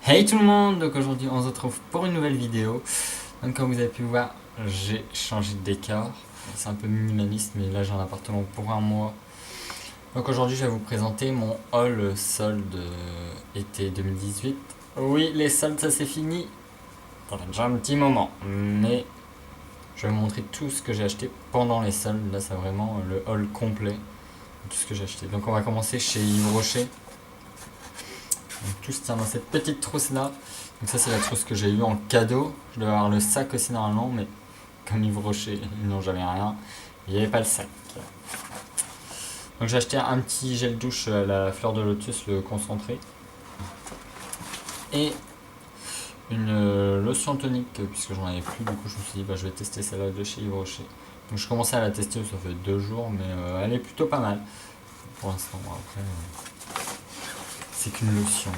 Hey tout le monde, donc aujourd'hui on se retrouve pour une nouvelle vidéo. Donc comme vous avez pu voir, j'ai changé de décor. C'est un peu minimaliste mais là j'ai un appartement pour un mois. Donc aujourd'hui je vais vous présenter mon haul solde été 2018. Oui, les soldes ça c'est fini. Ça fait déjà un petit moment, mais je vais vous montrer tout ce que j'ai acheté pendant les soldes. Là c'est vraiment le haul complet de tout ce que j'ai acheté. Donc on va commencer chez Yves Rocher. Donc tout se tient dans cette petite trousse là. Donc ça c'est la trousse que j'ai eue en cadeau. Je devais avoir le sac aussi normalement, mais comme Yves Rocher, ils n'ont jamais rien, il n'y avait pas le sac. Donc j'ai acheté un petit gel douche à la fleur de lotus, le concentré. Et une lotion tonique, puisque j'en avais plus, du coup je me suis dit je vais tester celle-là de chez Yves Rocher. Donc je commençais à la tester, ça fait 2 jours, mais elle est plutôt pas mal. Pour l'instant, après, c'est qu'une lotion.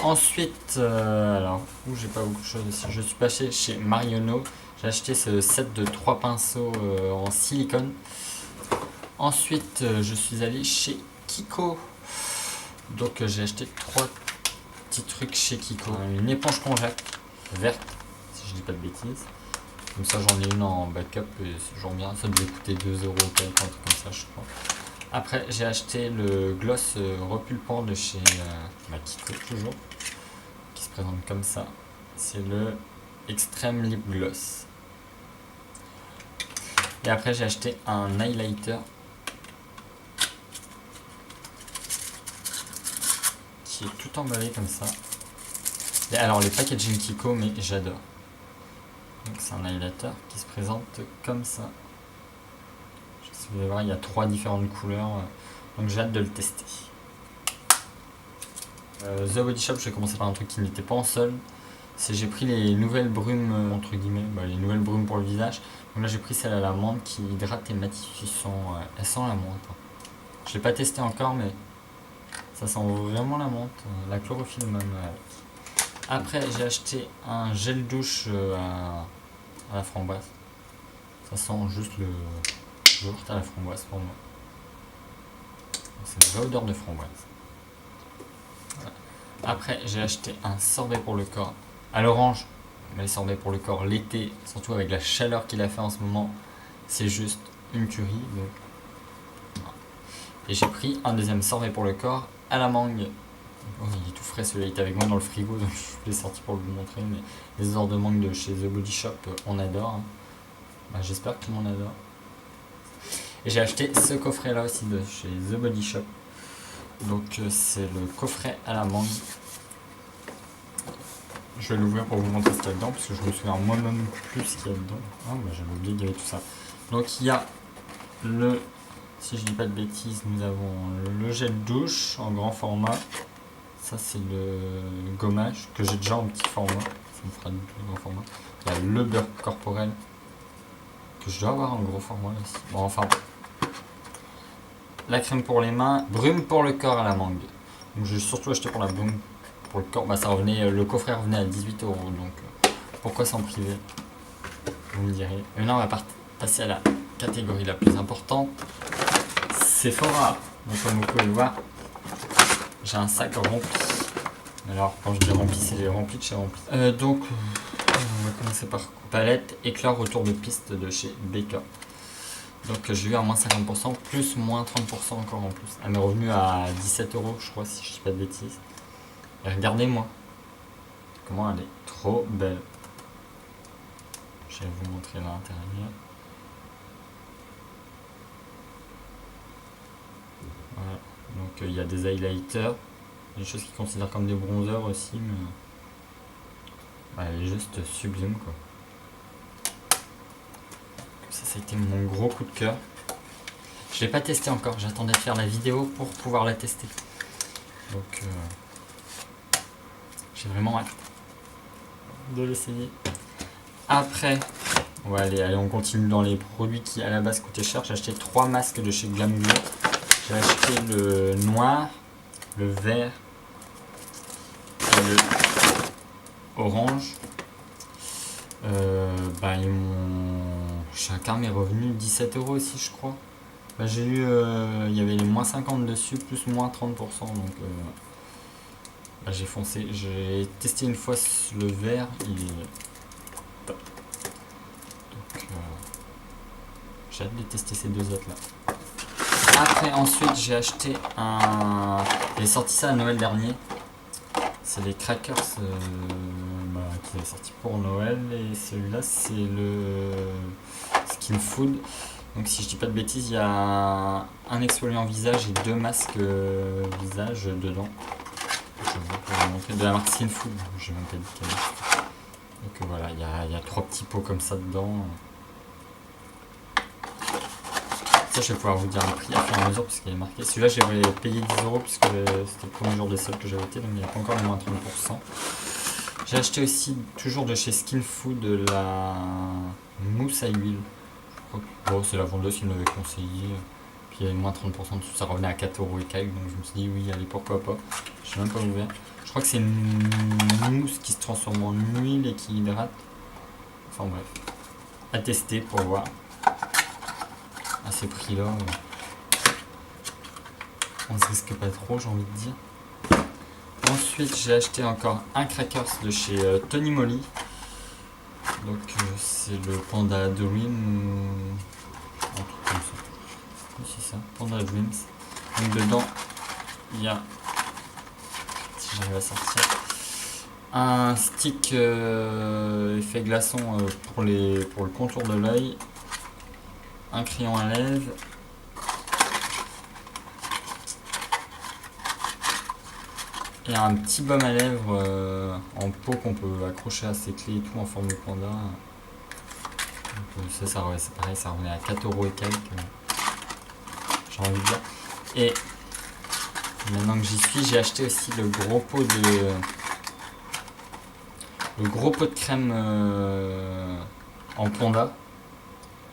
Ensuite, alors, j'ai pas beaucoup de choses ici. Je suis passé chez Marionneau. J'ai acheté ce set de 3 pinceaux en silicone. Ensuite, je suis allé chez Kiko. Donc, j'ai acheté 3 petits trucs chez Kiko. Une éponge konjac verte, si je dis pas de bêtises. Comme ça, j'en ai une en backup et c'est toujours bien. Ça devait coûter 2 euros quelque, un truc comme ça, je crois. Après, j'ai acheté le gloss repulpant de chez Kiko, toujours. Qui se présente comme ça. C'est le Extreme Lip Gloss. Et après, j'ai acheté un highlighter qui est tout emballé comme ça. Et alors, les packaging Kiko, mais j'adore. Donc, c'est un highlighter qui se présente comme ça. Si vous voulez voir, il y a 3 différentes couleurs. Donc, j'ai hâte de le tester. The Body Shop, je vais commencer par un truc qui n'était pas en solde. C'est j'ai pris les nouvelles brumes, entre guillemets, les nouvelles brumes pour le visage. Donc là, j'ai pris celle à la menthe qui hydrate et matifie. Elle sent la menthe. Je l'ai pas testé encore, mais ça sent vraiment la menthe, la chlorophylle même. Après, j'ai acheté un gel douche à la framboise. Ça sent juste le yaourt à la framboise pour moi. C'est une vraie odeur de framboise. Voilà. Après, j'ai acheté un sorbet pour le corps à l'orange. Mais les sorbets pour le corps l'été, surtout avec la chaleur qu'il a fait en ce moment, c'est juste une tuerie. Donc. Et j'ai pris un deuxième sorbet pour le corps à la mangue. Oh, il est tout frais, celui-là il était avec moi dans le frigo, donc je l'ai sorti pour vous montrer. Mais les odeurs de mangue de chez The Body Shop, on adore. J'espère que tout le monde adore. Et j'ai acheté ce coffret là aussi de chez The Body Shop. Donc c'est le coffret à la mangue. Je vais l'ouvrir pour vous montrer ce qu'il y a dedans, parce que je me souviens moi-même plus ce qu'il y a dedans. Ah, j'avais oublié qu'il y avait tout ça. Donc il y a le, si je dis pas de bêtises, nous avons le gel douche en grand format. Ça c'est le gommage que j'ai déjà en petit format. Ça me fera du grand format. Il y a le beurre corporel que je dois avoir en gros format aussi. Bon, enfin, la crème pour les mains, brume pour le corps à la mangue. Donc j'ai surtout acheté pour la brume pour le corps. Ça revenait, le coffret revenait à 18 euros. Donc pourquoi s'en priver? Vous me direz. Maintenant on va passer à la catégorie la plus importante. Sephora. Donc comme vous pouvez le voir, j'ai un sac rempli. Alors quand je dis rempli, c'est rempli de chez rempli. Donc on va commencer par palette éclair autour de piste de chez Baker. Donc j'ai eu à moins 50%, plus moins 30% encore en plus. Elle m'est revenue à 17 euros je crois, si je dis pas de bêtises. Et regardez-moi comment elle est trop belle. Je vais vous montrer l'intérieur. Voilà. Donc il y a des highlighters, des choses qu'ils considèrent comme des bronzers aussi, mais elle est juste sublime quoi. Ça a été mon gros coup de cœur. Je l'ai pas testé encore, j'attendais de faire la vidéo pour pouvoir la tester. Donc j'ai vraiment hâte de l'essayer. Après, allez, on continue dans les produits qui à la base coûtaient cher. J'ai acheté 3 masques de chez Glamour. J'ai acheté le noir, le vert et le orange. Chacun m'est revenu 17 euros aussi je crois. J'ai eu, il y avait les moins 50 dessus, plus moins 30%, donc bah, j'ai foncé. J'ai testé une fois le vert, il est top. Donc j'ai hâte de tester ces deux autres là. Après, ensuite, j'ai acheté un. J'ai sorti ça à Noël dernier. C'est les crackers qui est sorti pour Noël. Et celui-là, c'est le Skin Food. Donc, si je dis pas de bêtises, il y a un exfoliant visage et deux masques visage dedans. Je vais vous montrer de la marque Skin Food. Je vais même pas dit quelle marque. Donc voilà, il y a 3 petits pots comme ça dedans. Ça, je vais pouvoir vous dire le prix à fur et à mesure puisqu'il est marqué. Celui-là, j'avais payé 10 € puisque c'était le premier jour des soldes que j'avais été, donc il n'y a pas encore le moins 30%. J'ai acheté aussi, toujours de chez Skin Food, la mousse à huile. Bon, c'est la vendeuse qui me l'avait conseillé. Puis il y avait moins 30% dessus, ça revenait à 4 € et quelques, donc je me suis dit oui, allez, pourquoi pas. Je n'ai même pas ouvert. Je crois que c'est une mousse qui se transforme en huile et qui hydrate. Enfin bref, à tester pour voir. À ces prix-là, on se risque pas trop, j'ai envie de dire. Ensuite, j'ai acheté encore un crackers de chez Tony Moly. Donc, c'est le Panda Dream. Un truc comme ça. Oui, c'est ça, Panda Dreams. Donc, dedans, il y a. Si j'arrive à sortir. Un stick effet glaçon pour le contour de l'œil. Un crayon à lèvres. Et un petit baume à lèvres en peau qu'on peut accrocher à ses clés et tout en forme de panda. Donc ça c'est pareil, ça revenait à 4 € et quelques. J'ai envie de dire. Et maintenant que j'y suis, j'ai acheté aussi le gros pot de crème en panda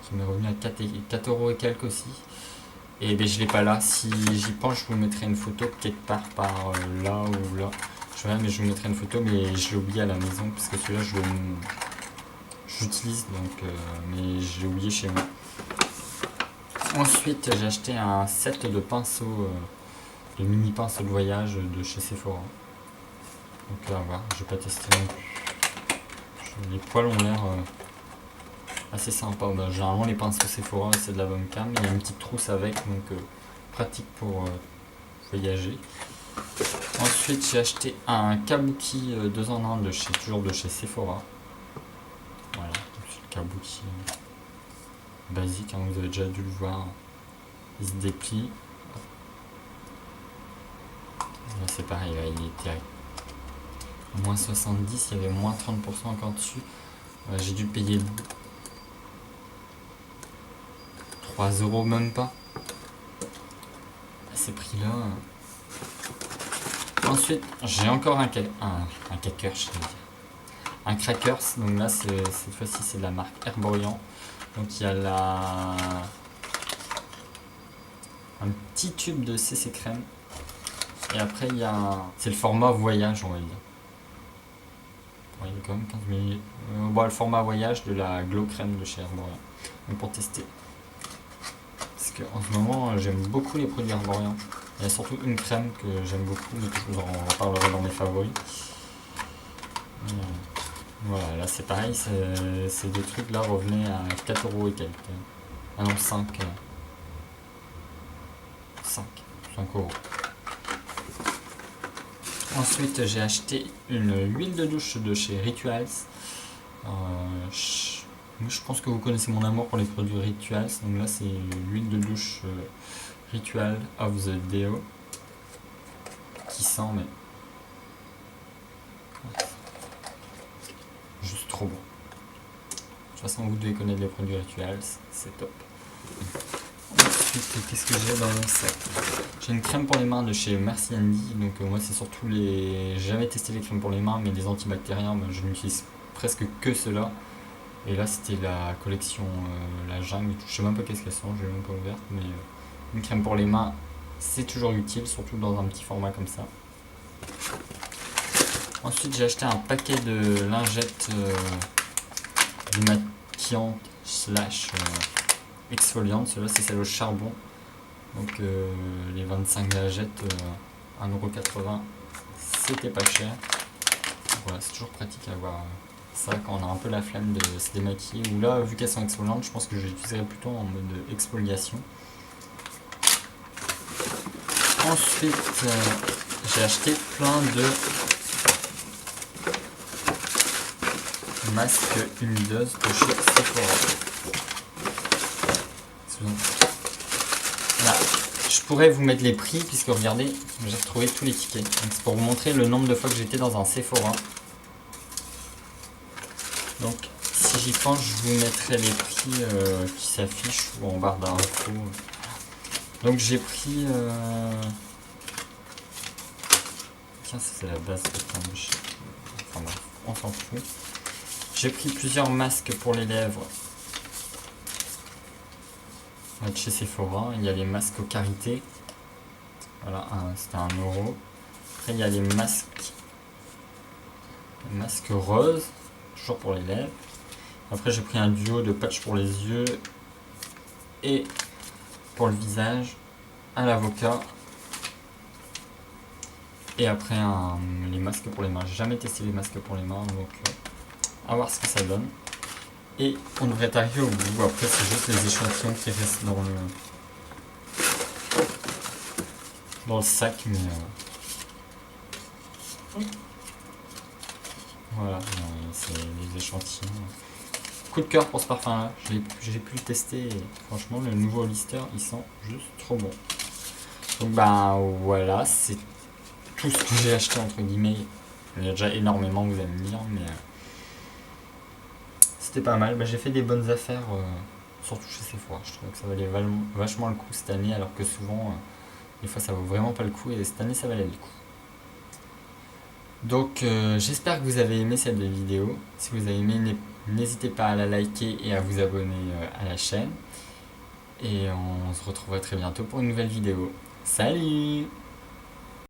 qui m'est revenu à 4 € et quelques aussi. Et ben, je l'ai pas là. Si j'y pense, je vous mettrai une photo quelque part par là ou là. Je verrai, mais je vous mettrai une photo, mais je l'ai oublié à la maison parce que celui-là j'utilise donc, mais je l'ai oublié chez moi. Ensuite, j'ai acheté un set de pinceaux, de mini pinceaux de voyage de chez Sephora. Donc à voir, je vais pas tester non plus. Les poils ont l'air assez sympa. Bah, généralement les pinceaux Sephora c'est de la bonne cam, il y a une petite trousse avec, donc pratique pour voyager. Ensuite j'ai acheté un kabuki 2 en 1 toujours de chez Sephora. Voilà, c'est le kabuki basique, hein, vous avez déjà dû le voir. Il se déplie. Là c'est pareil, là, il était à moins 70, il y avait moins 30% encore dessus. J'ai dû payer 3 € même pas. À ces prix-là. Ensuite, j'ai encore un crackers, je veux dire. Un crackers, donc là, cette fois-ci, c'est de la marque Herborian. Donc il y a un petit tube de CC crème. Et après, il y a c'est le format voyage, on va dire. Il y a quand même 15 minutes. Le format voyage de la Glow Crème de chez Herborian. Donc pour tester. Parce qu'en ce moment, j'aime beaucoup les produits Herborian. Il y a surtout une crème que j'aime beaucoup, mais que je vous en reparlerai dans mes favoris. Voilà, là c'est pareil, ces deux trucs là revenaient à 4 € et quelques. Ah non, 5 €. Ensuite, j'ai acheté une huile de douche de chez Rituals. Je pense que vous connaissez mon amour pour les produits Rituals. Donc là, c'est l'huile de douche Ritual of the Deo. Qui sent, mais juste trop bon. De toute façon, vous devez connaître les produits Rituals. C'est top. Ensuite, qu'est-ce que j'ai dans mon sac? J'ai une crème pour les mains de chez Merci Andy. Donc moi c'est surtout j'ai jamais testé les crèmes pour les mains, mais les antibactériens, je n'utilise presque que cela. Et là c'était la collection la jungle. Je sais même pas qu'est-ce qu'elles sont, je l'ai même pas ouverte, mais une crème pour les mains c'est toujours utile, surtout dans un petit format comme ça. Ensuite j'ai acheté un paquet de lingettes démaquillantes / exfoliantes. Celle-là c'est celle au charbon. Donc les 25 lingettes, 1,80 €, c'était pas cher. Voilà, c'est toujours pratique à avoir ça quand on a un peu la flemme de se démaquiller. Ou là, vu qu'elles sont exfoliantes, je pense que je l'utiliserai plutôt en mode exfoliation. Ensuite, j'ai acheté plein de masques humideuses de chez Sephora. Là, je pourrais vous mettre les prix puisque regardez, j'ai retrouvé tous les tickets. Donc c'est pour vous montrer le nombre de fois que j'étais dans un Sephora. Donc si j'y pense, je vous mettrai les prix qui s'affichent ou en barre d'infos. Donc j'ai pris... Tiens, c'est la base de plein de choses. Enfin bref, on s'en fout. J'ai pris plusieurs masques pour les lèvres. De chez Sephora, il y a les masques aux Karité. Voilà, c'était 1 euro. Après, il y a les masques roses, toujours pour les lèvres. Après, j'ai pris un duo de patch pour les yeux et pour le visage à l'avocat. Et après, les masques pour les mains. J'ai jamais testé les masques pour les mains, donc à voir ce que ça donne. Et on devrait être arrivé au bout. Après, c'est juste les échantillons qui restent dans le sac, mais voilà, c'est les échantillons. Coup de cœur pour ce parfum là, j'ai pu le tester et franchement le nouveau Hollister il sent juste trop bon. Donc bah voilà, c'est tout ce que j'ai acheté entre guillemets. Il y a déjà énormément, vous allez me dire, mais c'était pas mal. Bah, j'ai fait des bonnes affaires, surtout chez Sephora. Je trouvais que ça valait vachement le coup cette année, alors que souvent, des fois ça vaut vraiment pas le coup, et cette année ça valait le coup. Donc j'espère que vous avez aimé cette vidéo. Si vous avez aimé, n'hésitez pas à la liker et à vous abonner à la chaîne. Et on se retrouvera très bientôt pour une nouvelle vidéo. Salut!